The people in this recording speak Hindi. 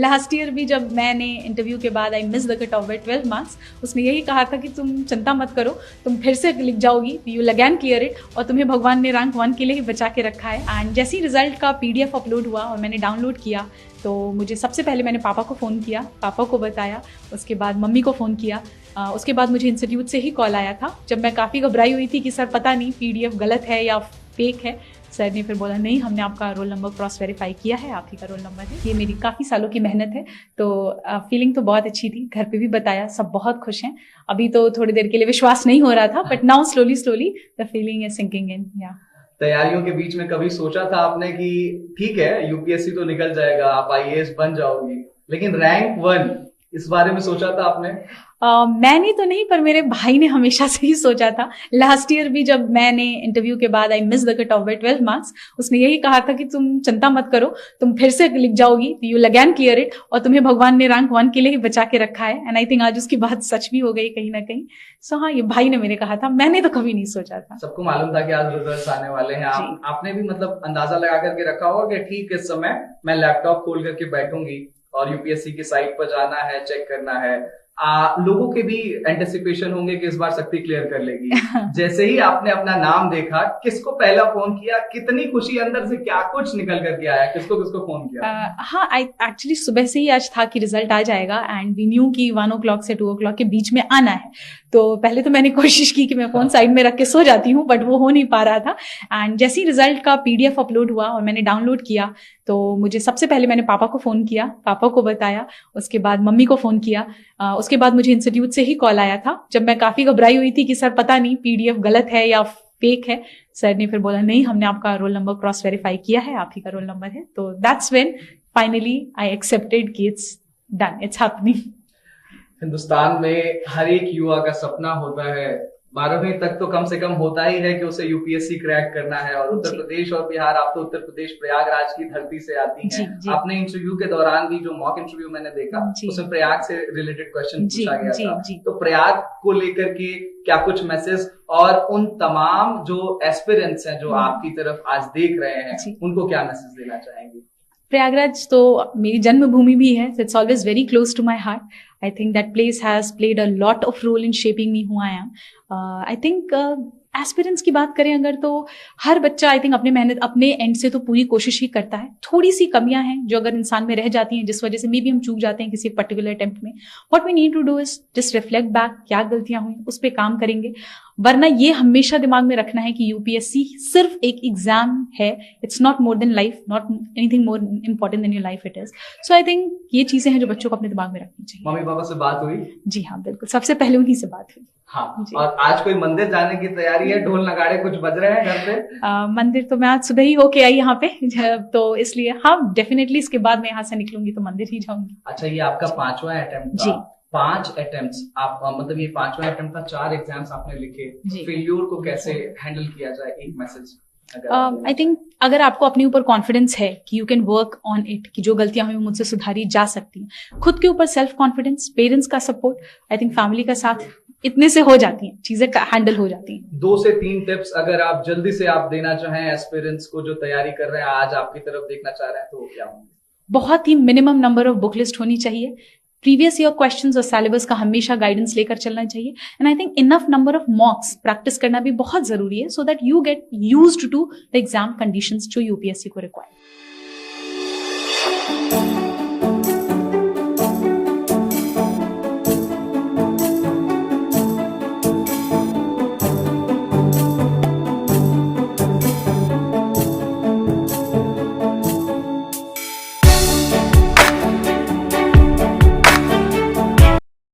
लास्ट ईयर भी जब मैंने इंटरव्यू के बाद I miss the cut off by 12 marks, उसने यही कहा था कि तुम चिंता मत करो, तुम फिर से लिख जाओगी, you will again clear it, और तुम्हें भगवान ने रैंक 1 के लिए ही बचा के रखा है। एंड जैसे ही रिजल्ट का PDF अपलोड हुआ और मैंने डाउनलोड किया तो मुझे सबसे पहले मैंने पापा को फ़ोन किया, पापा को बताया, उसके बाद मम्मी को फ़ोन किया, उसके बाद मुझे इंस्टीट्यूट से ही कॉल आया था जब मैं काफ़ी घबराई हुई थी कि सर पता नहीं PDF गलत है या फेक है। सर ने फिर बोला नहीं, हमने आपका रोल नंबर क्रॉस वेरीफाई किया है, आप ही का रोल नंबर है। ये मेरी काफ़ी सालों की मेहनत है, तो फीलिंग तो बहुत अच्छी थी। घर पे भी बताया, सब बहुत खुश हैं। अभी तो थोड़ी देर के लिए विश्वास नहीं हो रहा था, but now slowly the feeling is sinking in. या तैयारियों के बीच में कभी सोचा था आपने कि ठीक है UPSC तो निकल जाएगा, आप IAS बन जाओगी, लेकिन रैंक 1 इस बारे में सोचा था आपने? मैंने तो नहीं, पर मेरे भाई ने हमेशा से ही सोचा था। लास्ट ईयर भी जब मैंने इंटरव्यू के बाद I miss the cut off by 12 marks, उसने यही कहा था कि तुम चिंता मत करो, तुम फिर से लिख जाओगी, you will again clear it, और तुम्हें भगवान ने रैंक 1 के लिए ही बचा के रखा है। एंड आई थिंक आज उसकी बात सच भी हो गई कहीं ना कहीं। सो हाँ, ये भाई ने मेरे कहा था, मैंने तो कभी नहीं सोचा था। सबको मालूम था कि आज रिजल्ट्स आने वाले हैं। आपने भी मतलब अंदाजा लगा करके रखा होगा कि ठीक इस समय मैं लैपटॉप खोल करके बैठूंगी और UPSC की साइट पर जाना है, चेक करना है। लोगों के भी एंटिसिपेशन होंगे कि इस बार शक्ति क्लियर कर लेगी। जैसे ही आपने अपना नाम देखा, किसको पहला फोन किया, कितनी खुशी अंदर से, क्या कुछ निकल करके आया, किसको किसको फोन किया? हाँ, एक्चुअली सुबह से ही आज था कि रिजल्ट आ जाएगा, एंड वी न्यू कि 1 o'clock से 2 o'clock के बीच में आना है। तो पहले तो मैंने कोशिश की कि मैं फोन साइड में रख के सो जाती हूँ, बट वो हो नहीं पा रहा था। एंड जैसे ही रिजल्ट का PDF अपलोड हुआ और मैंने डाउनलोड किया तो मुझे सबसे पहले मैंने पापा को फ़ोन किया, पापा को बताया, उसके बाद मम्मी को फ़ोन किया, उसके बाद मुझे इंस्टीट्यूट से ही कॉल आया था जब मैं काफ़ी घबराई हुई थी कि सर पता नहीं PDF गलत है या फेक है। सर ने फिर बोला नहीं, हमने आपका रोल नंबर क्रॉस वेरीफाई किया है, आप ही का रोल नंबर है। तो that's when finally I accepted कि it's done, it's happening. Hindustan में हर एक युवा का सपना होता है, 12वीं तक तो कम से कम होता ही है कि उसे UPSC क्रैक करना है। और उत्तर प्रदेश और बिहार, आप तो उत्तर प्रदेश प्रयागराज की धरती से आती हैं। आपने इंटरव्यू के दौरान भी, जो मॉक इंटरव्यू मैंने देखा, उसमें प्रयाग से रिलेटेड क्वेश्चन पूछा गया था। तो प्रयाग को लेकर के क्या कुछ मैसेज, और उन तमाम जो एस्पिरेंट्स हैं जो आपकी तरफ आज देख रहे हैं, उनको क्या मैसेज देना चाहेंगे? प्रयागराज तो मेरी जन्मभूमि भी है, it's always very close to my heart. I think that place has played a lot of role in shaping me who I am. I think aspirants की बात करें अगर, तो हर बच्चा आई थिंक अपने मेहनत, अपने एंड से तो पूरी कोशिश ही करता है। थोड़ी सी कमियां हैं जो अगर इंसान में रह जाती हैं, जिस वजह से मे बी हम चूक जाते हैं किसी पर्टिकुलर अटेम्प्ट में। What we need to do is just reflect back, क्या गलतियां हुई उस पर काम करेंगे। वरना ये हमेशा दिमाग में रखना है कि UPSC सिर्फ एक एग्जाम है, it's not more than life, not anything more important then your life it is. So I think ये चीजें हैं जो बच्चों को अपने दिमाग में रखनी चाहिए। मम्मी पापा से बात हुई? जी हाँ, बिल्कुल, सबसे पहले उन्हीं से बात हुई। हाँ, और आज कोई मंदिर जाने की तैयारी है? ढोल नगाड़े कुछ बज रहे हैं घर पे? मंदिर तो मैं आज सुबह ही होके आई यहाँ पे, तो इसलिए हाँ, डेफिनेटली इसके बाद मैं यहाँ से निकलूंगी तो मंदिर ही जाऊंगी। अच्छा, ये आपका 5वां अटेम्प्ट था? 5 अटेम्प्ट्स आप, मतलब ये 5वां अटेम्प्ट था, 4 एग्जाम्स आपने लिखे। फेल्योर को कैसे हैंडल किया जाए, एक मैसेज? आई थिंक अगर आपको अपने ऊपर कॉन्फिडेंस है कि you can work on it, कि जो गलतियां हुई मुझसे सुधारी जा सकती हैं, खुद के ऊपर सेल्फ कॉन्फिडेंस, पेरेंट्स का सपोर्ट, आई थिंक फैमिली का साथ, इतने से हो जाती हैं चीजें, हैंडल हो जाती हैं। 2 से 3 टिप्स अगर आप जल्दी से आप देना चाहें एस्पिरेंट्स को जो तैयारी कर रहे हैं, आज आपकी तरफ देखना चाह रहे हैं, तो वो क्या होंगे? बहुत ही minimum number of book list होनी चाहिए। प्रीवियस ईयर क्वेश्चंस और सिलेबस का हमेशा गाइडेंस लेकर चलना चाहिए। And I think enough number of mocks practice करना भी बहुत जरूरी है, so that you get used to the exam conditions जो UPSC को रिक्वायर।